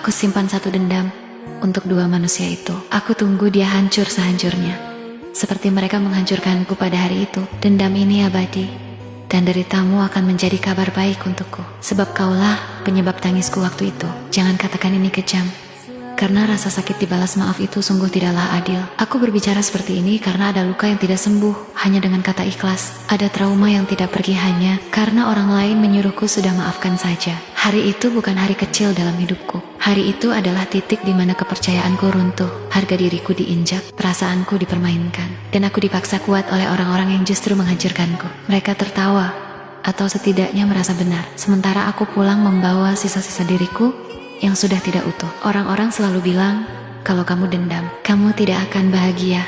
Aku simpan satu dendam untuk dua manusia itu. Aku tunggu dia hancur sehancurnya, seperti mereka menghancurkanku pada hari itu. Dendam ini abadi, dan deritamu akan menjadi kabar baik untukku. Sebab kaulah penyebab tangisku waktu itu. Jangan katakan ini kejam, karena rasa sakit dibalas maaf itu sungguh tidaklah adil. Aku berbicara seperti ini karena ada luka yang tidak sembuh hanya dengan kata ikhlas. Ada trauma yang tidak pergi hanya karena orang lain menyuruhku sudah maafkan saja. Hari itu bukan hari kecil dalam hidupku. Hari itu adalah titik di mana kepercayaanku runtuh, harga diriku diinjak, perasaanku dipermainkan, dan aku dipaksa kuat oleh orang-orang yang justru menghancurkanku. Mereka tertawa, atau setidaknya merasa benar, sementara aku pulang membawa sisa-sisa diriku yang sudah tidak utuh. Orang-orang selalu bilang, kalau kamu dendam, kamu tidak akan bahagia.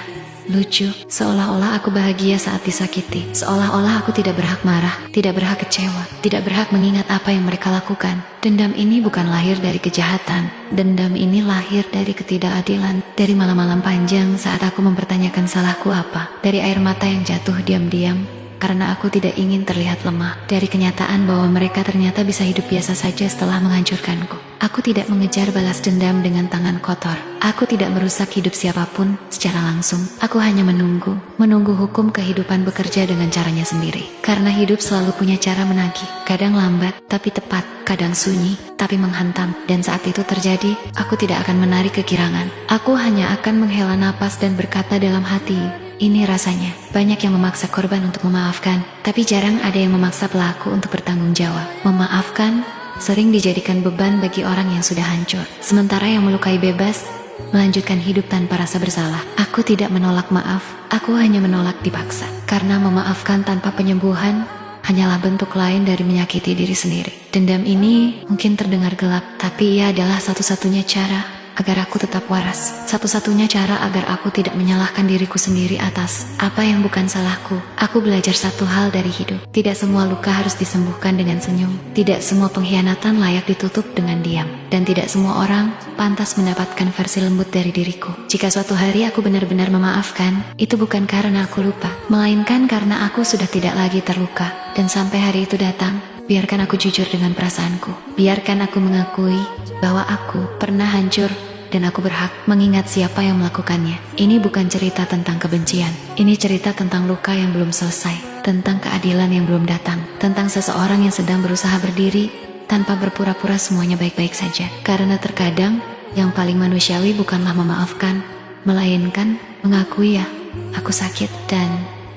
Lucu, seolah-olah aku bahagia saat disakiti. Seolah-olah aku tidak berhak marah, tidak berhak kecewa, tidak berhak mengingat apa yang mereka lakukan. Dendam ini bukan lahir dari kejahatan. Dendam ini lahir dari ketidakadilan. Dari malam-malam panjang saat aku mempertanyakan salahku apa. Dari air mata yang jatuh diam-diam karena aku tidak ingin terlihat lemah. Dari kenyataan bahwa mereka ternyata bisa hidup biasa saja setelah menghancurkanku. Aku tidak mengejar balas dendam dengan tangan kotor. Aku tidak merusak hidup siapapun secara langsung. Aku hanya menunggu hukum kehidupan bekerja dengan caranya sendiri. Karena hidup selalu punya cara menagih. Kadang lambat, tapi tepat. Kadang sunyi, tapi menghantam. Dan saat itu terjadi, aku tidak akan menarik kegirangan. Aku hanya akan menghela napas dan berkata dalam hati, ini rasanya. Banyak yang memaksa korban untuk memaafkan, tapi jarang ada yang memaksa pelaku untuk bertanggung jawab. Memaafkan sering dijadikan beban bagi orang yang sudah hancur, sementara yang melukai bebas melanjutkan hidup tanpa rasa bersalah. Aku tidak menolak maaf, aku hanya menolak dipaksa. Karena memaafkan tanpa penyembuhan hanyalah bentuk lain dari menyakiti diri sendiri. Dendam ini mungkin terdengar gelap, tapi ia adalah satu-satunya cara agar aku tetap waras. Satu-satunya cara agar aku tidak menyalahkan diriku sendiri atas apa yang bukan salahku. Aku belajar satu hal dari hidup. Tidak semua luka harus disembuhkan dengan senyum. Tidak semua pengkhianatan layak ditutup dengan diam. Dan tidak semua orang pantas mendapatkan versi lembut dari diriku. Jika suatu hari aku benar-benar memaafkan, itu bukan karena aku lupa, melainkan karena aku sudah tidak lagi terluka. Dan sampai hari itu datang, biarkan aku jujur dengan perasaanku. Biarkan aku mengakui bahwa aku pernah hancur dan aku berhak mengingat siapa yang melakukannya. Ini bukan cerita tentang kebencian. Ini cerita tentang luka yang belum selesai, tentang keadilan yang belum datang, tentang seseorang yang sedang berusaha berdiri tanpa berpura-pura semuanya baik-baik saja. Karena terkadang yang paling manusiawi bukanlah memaafkan, melainkan mengakui ya, aku sakit dan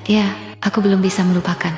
ya, aku belum bisa melupakan.